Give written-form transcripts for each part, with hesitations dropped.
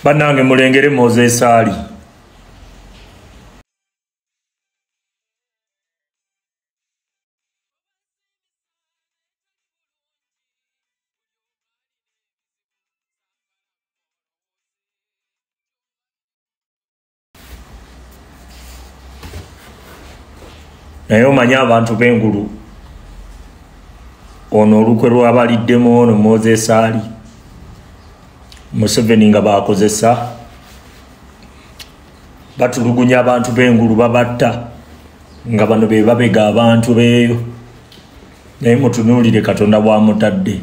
Bannange mulengere Moses Ali. Naye omanyi abantu b'engulu ono olukwe lwabaliddemu ono Moses Ali Museveni nga bakozesa batulugunya abantu b'engulu babatta nga bano be babega abantu beeyo. Naye mutunuulire Katonda bw'amutadde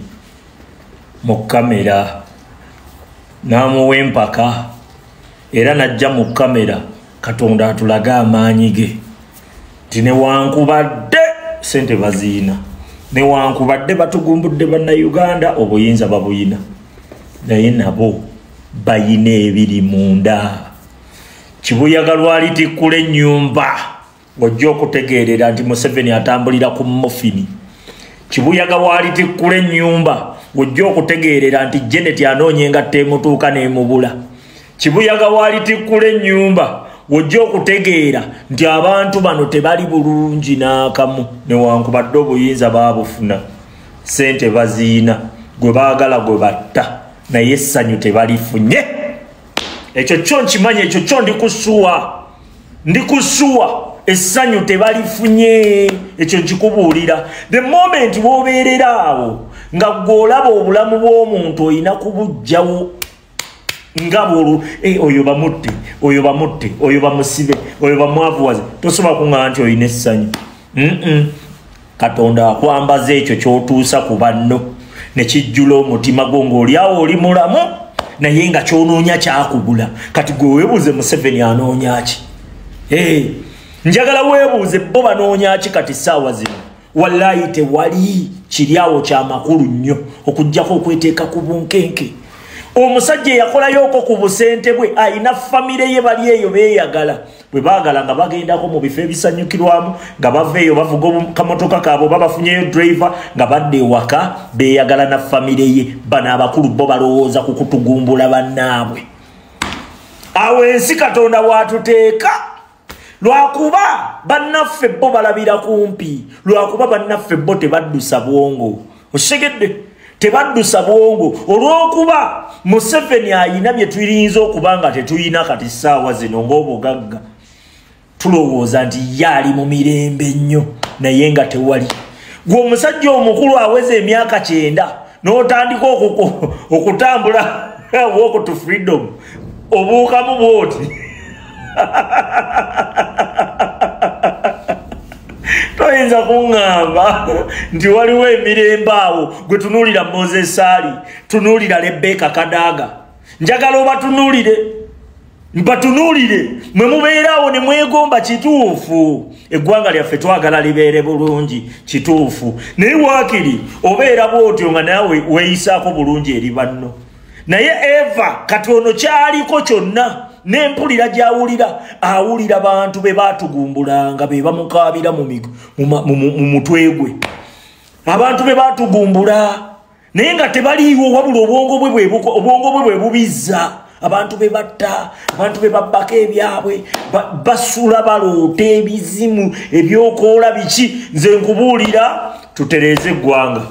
mu kamera n'amuwa empaka era najja mu kamera Katonda atulaga amaanyi ge. Tinewankubadde sente baziina, newankubadde batugumbudde bannayuganda obuyinza babuyina, naye nabo bayina ebiri munda. Kibuyaga lwalitikkula ennyumba ng'ojja okutegeerera nti Museveni atambulira ku mofini. Kibuyaga waalitikkula ennyumba ng'ojja okutegeerera nti Janet anoonya engatta emutuuka n'emubula. Kibuyaga waalitikkula ennyumba wojja okutegeera nti abantu bano tebali bulungi n'akamu, newankubadde obuyinza baabufuna, sente baziina, gwe baagala gwe batta, naye essanyu tebalifunye. Ekyo kyo nkimanyi, ekyo kyo ndikusuwa essanyu tebalifunye. Ekyo nkikubuulira. The moment w'obeerera awo nga gw'olaba obulamu bw'omuntu olina kubugjawo ngabulu oyo bamutte, oyo bamutte, oyo bamusibe, oyo bamwavuwaze, tosobola kuŋŋamba nti olina essanyu. Katonda akwambaza ekyo ky'otuusa ku banno ne kijjula omutima gwo ng'oli awo oli mulamu naye nga ky'onoonya kyakugula. Kati gwe weebuuze Museveni anoonya ki? Njagala weebuuze bo banoonya ki kati ssaawa zino? Wallaahi tewali kiri awo ky'amakulu nnyo okuggyako okweteeka ku bunkenke. Omusajja yakolayoko ku busente bwe ayina famire ye bali eyo beeyagala, bwe baagala nga bagendako mu bifo ebisanyukirwamu nga baveeyo bavuga kamotoka kaabo babafunyeyo driver nga badde ewaka beeyagala na famire ye. Bano abakulu bo balowooza ku kutugumbula bannaabwe. Awo ensi Katonda watuteeka lwakuba bannaffe bo balabira kumpi, lwakuba bannaffe bo tebaddusa bwongo. Osegedde tebaddusa bwongo olw'okuba Museveni ayina bye tuyinza okuba nga tetuyina kati ssaawa zino ng'obugagga. Tulowooza nti ye ali mu mirembe nnyo naye nga tewali. Gwe omusajja omukulu aweza emyaka 9 n'otandika okutambula walk to freedom obuukamu bwoti. Toyinza kuŋŋamba nti waliwo emirembe awo gwe tunuulira Moses Ali, tunuulira Rebecca Kadaga. Njagala obatunuulire, mbatunuulire mwe mubeeraawo ne mwegomba kituufu. Eggwanga lyaffe twagala libeere bulungi kituufu. Naye waakiri obeera bw'otyo nga naawe weeyisaako bulungi eri banno. Naye Eva kati ono kyaliko kyonna n'empulira gy'awulira, awulira bantu be baatugumbulanga be bamukaabira mu mutwe gwe. Abantu be baatugumbula naye nga tebaliiwo wabula obwongo bwe bwe bubizza. Abantu be batta, abantu be babbako ebyabwe, basula baloota ebizimu ebyokoola biki. Nze nkubuulira tutereeze eggwanga,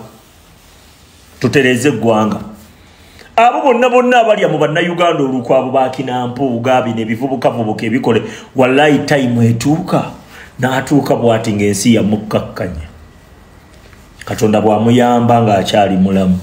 tutereeze eggwanga. Abo bonna abalya mu bannayuganda olukwabo bakinampuuga bino ebivubukavubuka ebikole, wallahi time etuuka n'atuuka bw'ati ng'ensi yamukkakkanya. Katonda bw'amuyamba ng'akyali mulamu.